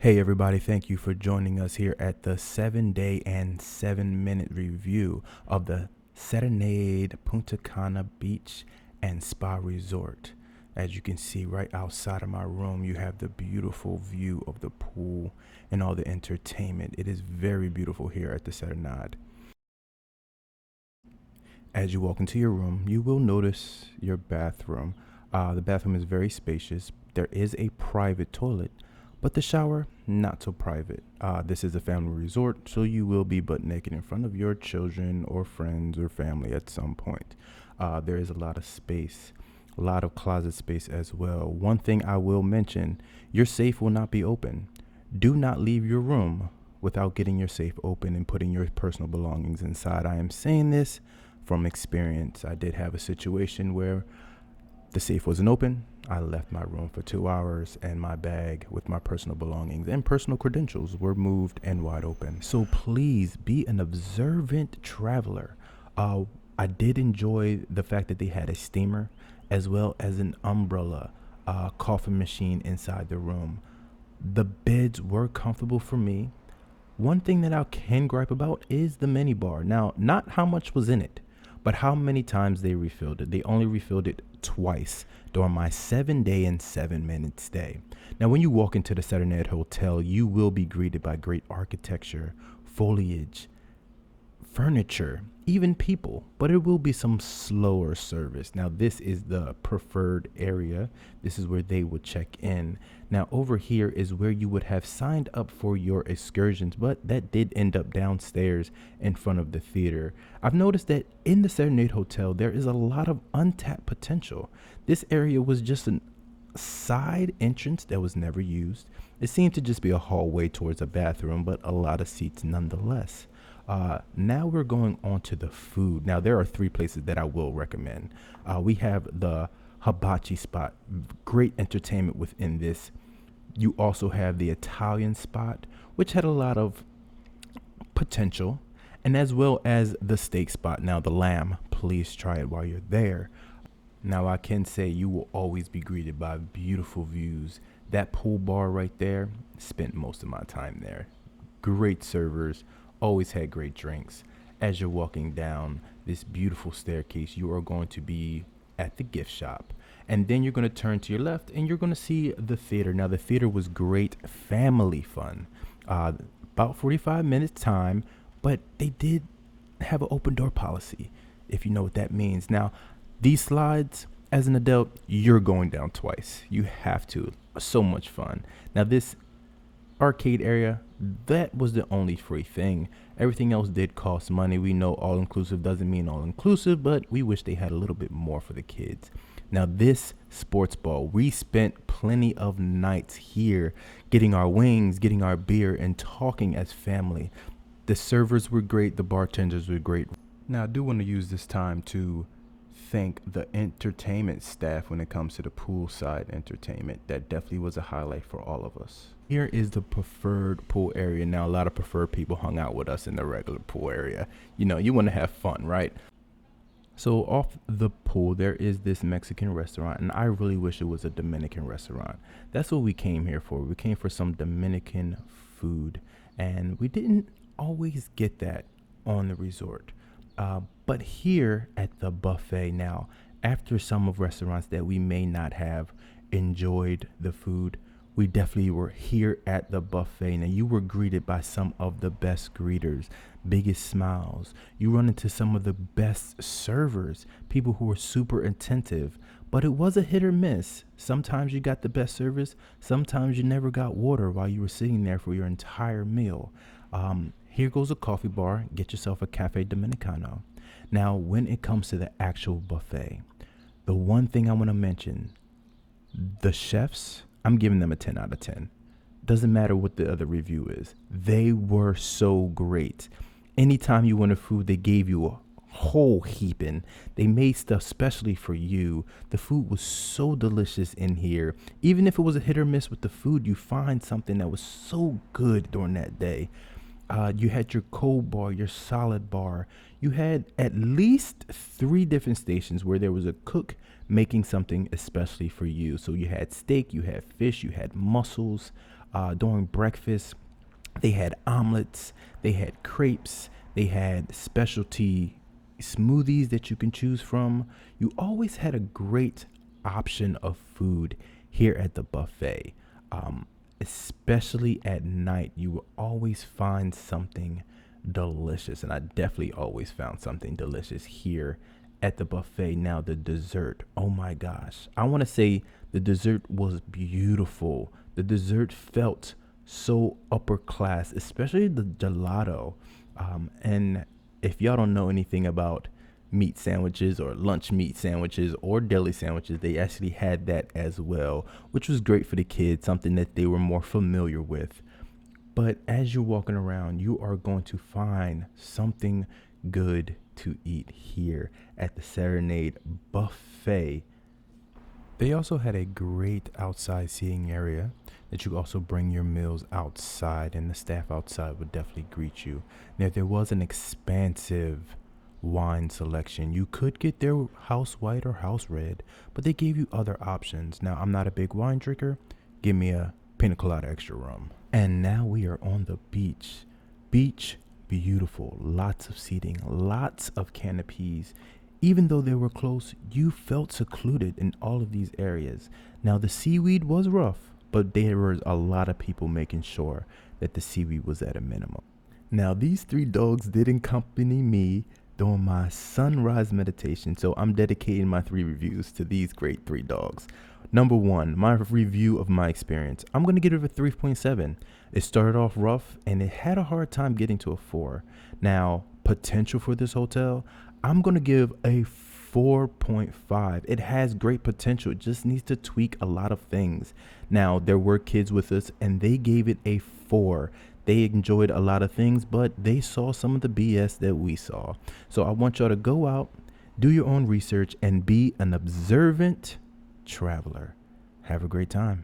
Hey everybody, thank you for joining us here at the 7-day and 7-minute review of the Serenade Punta Cana Beach and Spa Resort. As you can see right outside of my room, you have the beautiful view of the pool and all the entertainment. It is very beautiful here at the Serenade. As you walk into your room, you will notice your bathroom. The bathroom is very spacious. There is a private toilet, but the shower, not so private. This is a family resort, so you will be butt naked in front of your children or friends or family at some point. There is a lot of space, a lot of closet space as well. One thing I will mention, your safe will not be open. Do not leave your room without getting your safe open and putting your personal belongings inside. I am saying this from experience. I did have a situation where the safe wasn't open. I left my room for 2 hours and my bag with my personal belongings and personal credentials were moved and wide open. So please be an observant traveler. I did enjoy the fact that they had a steamer as well as an umbrella, coffee machine inside the room. The beds were comfortable for me. One thing that I can gripe about is the mini bar. Now, not how much was in it, but how many times they refilled it. They only refilled it twice during my 7-day and 7-minute stay. Now, when you walk into the Serenade Hotel, you will be greeted by great architecture, foliage, furniture, even people, but it will be some slower service. Now, this is the preferred area. This is where they would check in. Now, over here is where you would have signed up for your excursions, but that did end up downstairs in front of the theater. I've noticed that in the Serenade Hotel, there is a lot of untapped potential. This area was just a side entrance that was never used. It seemed to just be a hallway towards a bathroom, but a lot of seats nonetheless. Now we're going on to the food. Now there are 3 places that I will recommend. We have the hibachi spot, great entertainment within this. You also have the Italian spot, which had a lot of potential, and as well as the steak spot. Now the lamb, please try it while you're there. Now I can say you will always be greeted by beautiful views. That pool bar right there, spent most of my time there. Great servers, always had great drinks. As you're walking down this beautiful staircase, you are going to be at the gift shop. And then you're going to turn to your left and you're going to see the theater. Now the theater was great family fun. About 45 minutes time, but they did have an open door policy, if you know what that means. Now, these slides, as an adult, you're going down twice. You have to. So much fun. Now this arcade area, that was the only free thing. Everything else did cost money. We know all inclusive doesn't mean all inclusive, but we wish they had a little bit more for the kids. Now this sports ball, we spent plenty of nights here getting our wings, getting our beer, and talking as family. The servers were great. The bartenders were great. Now I do want to use this time to thank the entertainment staff when it comes to the poolside entertainment. That definitely was a highlight for all of us. Here is the preferred pool area. Now, a lot of preferred people hung out with us in the regular pool area. You know, you want to have fun, right? So off the pool, there is this Mexican restaurant, and I really wish it was a Dominican restaurant. That's what we came here for. We came for some Dominican food, and we didn't always get that on the resort. But here at the buffet now, after some of restaurants that we may not have enjoyed the food, we definitely were here at the buffet. Now you were greeted by some of the best greeters, biggest smiles. You run into some of the best servers, people who were super attentive, but it was a hit or miss. Sometimes you got the best service. Sometimes you never got water while you were sitting there for your entire meal. Here goes a coffee bar. Get yourself a Cafe Dominicano. Now, when it comes to the actual buffet, the one thing I want to mention, the chefs, I'm giving them a 10 out of 10. Doesn't matter what the other review is. They were so great. Anytime you wanted food, they gave you a whole heaping. They made stuff specially for you. The food was so delicious in here. Even if it was a hit or miss with the food, you find something that was so good during that day. You had your cold bar, your solid bar. You had at least 3 different stations where there was a cook making something especially for you. So you had steak, you had fish, you had mussels. During breakfast, they had omelets, they had crepes, they had specialty smoothies that you can choose from. You always had a great option of food here at the buffet. Especially at night, you will always find something delicious. And I definitely always found something delicious here at the buffet. Now, the dessert, oh my gosh. I want to say the dessert was beautiful. The dessert felt so upper class, especially the gelato. And if y'all don't know anything about meat sandwiches or lunch meat sandwiches or deli sandwiches, they actually had that as well, which was great for the kids, something that they were more familiar with. But as you're walking around, you are going to find something good to eat here at the Serenade Buffet. They also had a great outside seating area that you also bring your meals outside, and the staff outside would definitely greet you. Now, there was an expansive wine selection. You could get their house white or house red, but they gave you other options. Now, I'm not a big wine drinker. Give me a pina colada extra rum. And now we are on the beach. Beach, beautiful. Lots of seating, lots of canopies. Even though they were close, you felt secluded in all of these areas. Now, the seaweed was rough, but there was a lot of people making sure that the seaweed was at a minimum. Now, these three dogs did accompany me during my sunrise meditation, so I'm dedicating my 3 reviews to these great 3 dogs. Number 1, my review of my experience. I'm going to give it a 3.7. It started off rough, and it had a hard time getting to a 4. Now, potential for this hotel, I'm going to give a 4.5. It has great potential. It just needs to tweak a lot of things. Now, there were kids with us, and they gave it a 4. They enjoyed a lot of things, but they saw some of the BS that we saw. So I want y'all to go out, do your own research, and be an observant traveler. Have a great time.